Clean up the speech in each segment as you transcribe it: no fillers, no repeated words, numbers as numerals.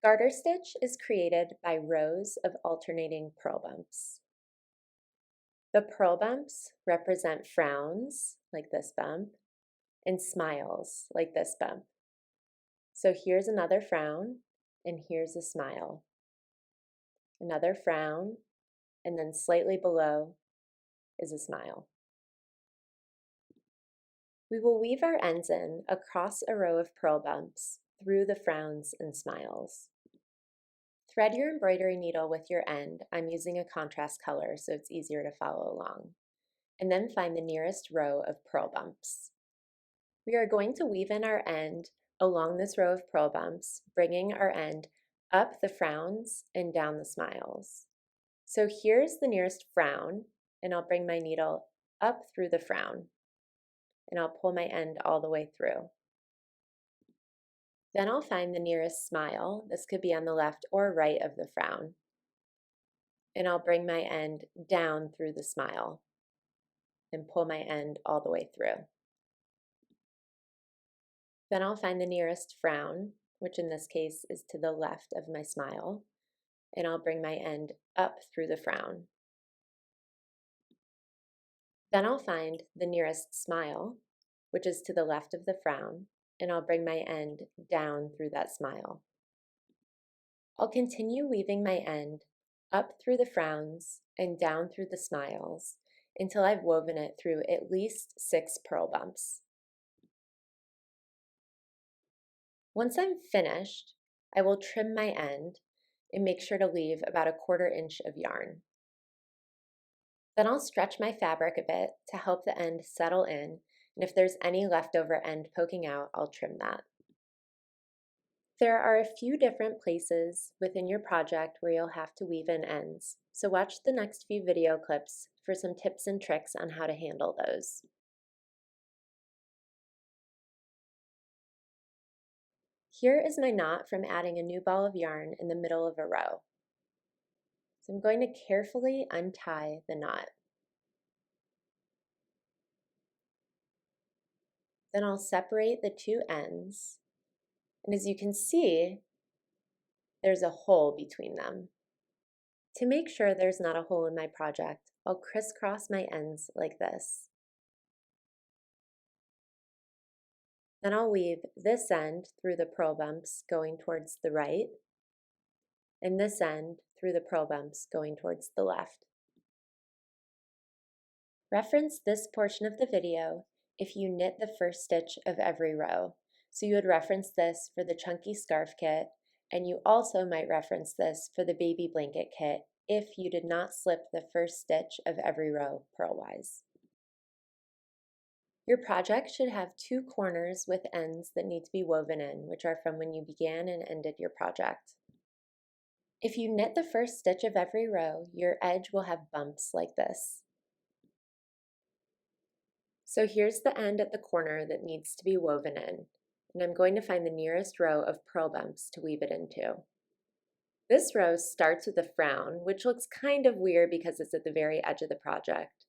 Garter stitch is created by rows of alternating purl bumps. The purl bumps represent frowns, like this bump, and smiles, like this bump. So here's another frown, and here's a smile. Another frown, and then slightly below is a smile. We will weave our ends in across a row of purl bumps through the frowns and smiles. Thread your embroidery needle with your end. I'm using a contrast color so it's easier to follow along. And then find the nearest row of purl bumps. We are going to weave in our end along this row of purl bumps, bringing our end up the frowns and down the smiles. So here's the nearest frown, and I'll bring my needle up through the frown, and I'll pull my end all the way through. Then I'll find the nearest smile. This could be on the left or right of the frown. And I'll bring my end down through the smile and pull my end all the way through. Then I'll find the nearest frown, which in this case is to the left of my smile, and I'll bring my end up through the frown. Then I'll find the nearest smile, which is to the left of the frown, and I'll bring my end down through that smile. I'll continue weaving my end up through the frowns and down through the smiles until I've woven it through at least 6 purl bumps. Once I'm finished, I will trim my end and make sure to leave about 1/4 inch of yarn. Then I'll stretch my fabric a bit to help the end settle in, and if there's any leftover end poking out, I'll trim that. There are a few different places within your project where you'll have to weave in ends, so watch the next few video clips for some tips and tricks on how to handle those. Here is my knot from adding a new ball of yarn in the middle of a row. So I'm going to carefully untie the knot. Then I'll separate the two ends, and as you can see, there's a hole between them. To make sure there's not a hole in my project, I'll crisscross my ends like this. Then I'll weave this end through the purl bumps going towards the right, and this end through the purl bumps going towards the left. Reference this portion of the video if you knit the first stitch of every row. So you would reference this for the chunky scarf kit, and you also might reference this for the baby blanket kit if you did not slip the first stitch of every row purl-wise. Your project should have 2 corners with ends that need to be woven in, which are from when you began and ended your project. If you knit the first stitch of every row, your edge will have bumps like this. So here's the end at the corner that needs to be woven in, and I'm going to find the nearest row of purl bumps to weave it into. This row starts with a frown, which looks kind of weird because it's at the very edge of the project,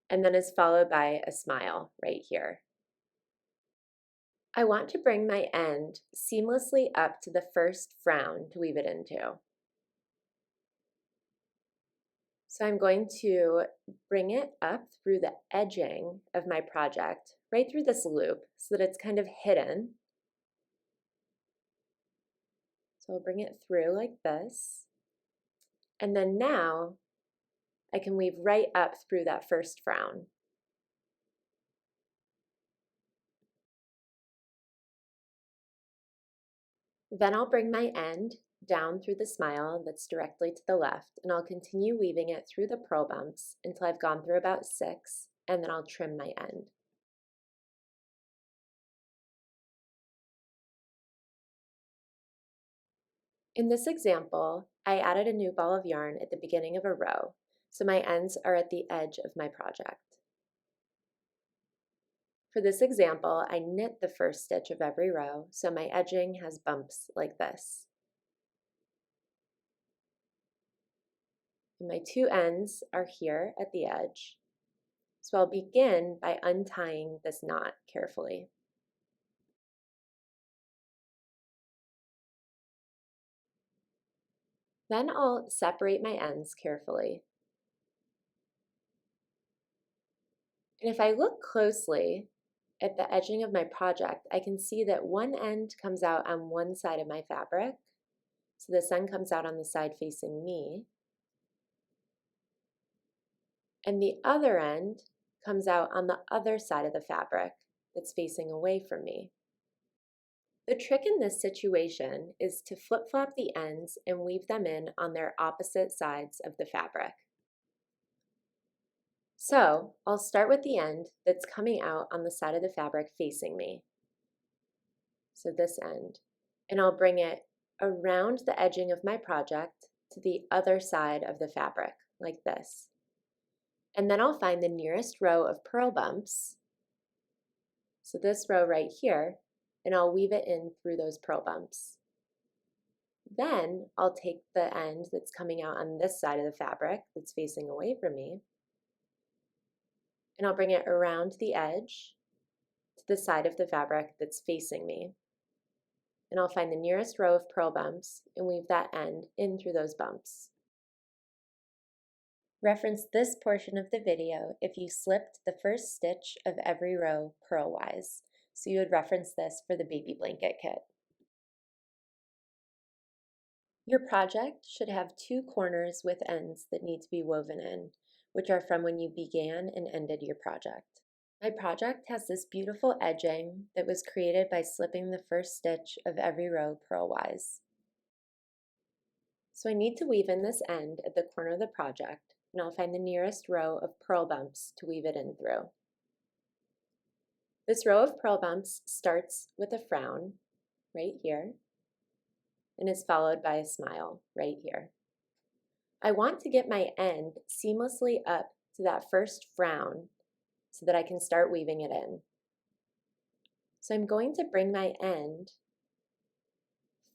and then is followed by a smile right here. I want to bring my end seamlessly up to the first frown to weave it into. So I'm going to bring it up through the edging of my project, right through this loop, so that it's kind of hidden. So I'll bring it through like this. And then now I can weave right up through that first frown. Then I'll bring my end down through the smile that's directly to the left, and I'll continue weaving it through the purl bumps until I've gone through about 6, and then I'll trim my end. In this example, I added a new ball of yarn at the beginning of a row, so my ends are at the edge of my project. For this example, I knit the first stitch of every row, so my edging has bumps like this. And my 2 ends are here at the edge. So I'll begin by untying this knot carefully. Then I'll separate my ends carefully. And if I look closely at the edging of my project, I can see that one end comes out on one side of my fabric. So the sun comes out on the side facing me. And the other end comes out on the other side of the fabric that's facing away from me. The trick in this situation is to flip-flop the ends and weave them in on their opposite sides of the fabric. So I'll start with the end that's coming out on the side of the fabric facing me. So this end. And I'll bring it around the edging of my project to the other side of the fabric, like this. And then I'll find the nearest row of purl bumps, so this row right here, and I'll weave it in through those purl bumps. Then I'll take the end that's coming out on this side of the fabric that's facing away from me, and I'll bring it around the edge to the side of the fabric that's facing me. And I'll find the nearest row of purl bumps and weave that end in through those bumps. Reference this portion of the video if you slipped the first stitch of every row purl-wise. So you would reference this for the baby blanket kit. Your project should have two corners with ends that need to be woven in, which are from when you began and ended your project. My project has this beautiful edging that was created by slipping the first stitch of every row purl-wise. So I need to weave in this end at the corner of the project, and I'll find the nearest row of purl bumps to weave it in through. This row of purl bumps starts with a frown right here and is followed by a smile right here. I want to get my end seamlessly up to that first frown so that I can start weaving it in. So I'm going to bring my end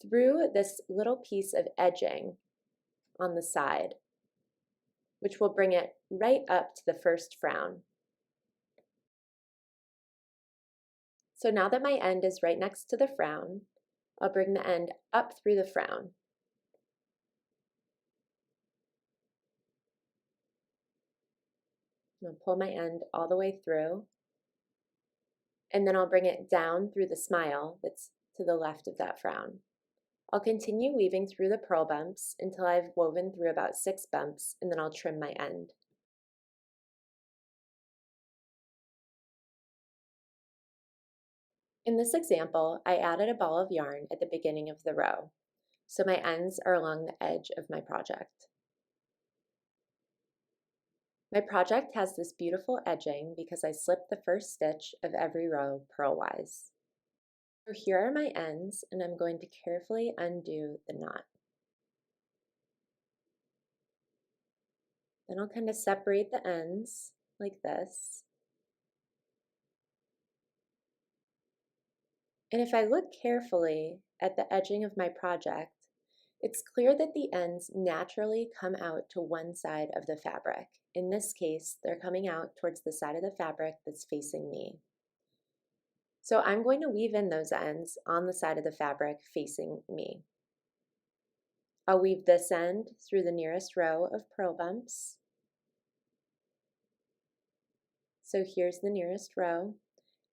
through this little piece of edging on the side, which will bring it right up to the first frown. So now that my end is right next to the frown, I'll bring the end up through the frown. And I'll pull my end all the way through, and then I'll bring it down through the smile that's to the left of that frown. I'll continue weaving through the purl bumps until I've woven through about 6 bumps, and then I'll trim my end. In this example, I added a ball of yarn at the beginning of the row, so my ends are along the edge of my project. My project has this beautiful edging because I slipped the first stitch of every row purl-wise. So here are my ends, and I'm going to carefully undo the knot. Then I'll kind of separate the ends like this. And if I look carefully at the edging of my project, it's clear that the ends naturally come out to one side of the fabric. In this case, they're coming out towards the side of the fabric that's facing me. So I'm going to weave in those ends on the side of the fabric facing me. I'll weave this end through the nearest row of purl bumps. So here's the nearest row,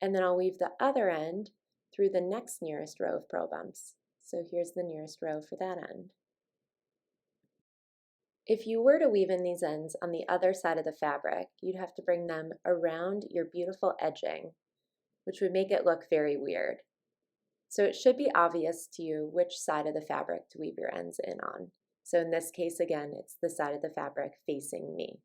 and then I'll weave the other end through the next nearest row of purl bumps. So here's the nearest row for that end. If you were to weave in these ends on the other side of the fabric, you'd have to bring them around your beautiful edging, which would make it look very weird. So it should be obvious to you which side of the fabric to weave your ends in on. So in this case, again, it's the side of the fabric facing me.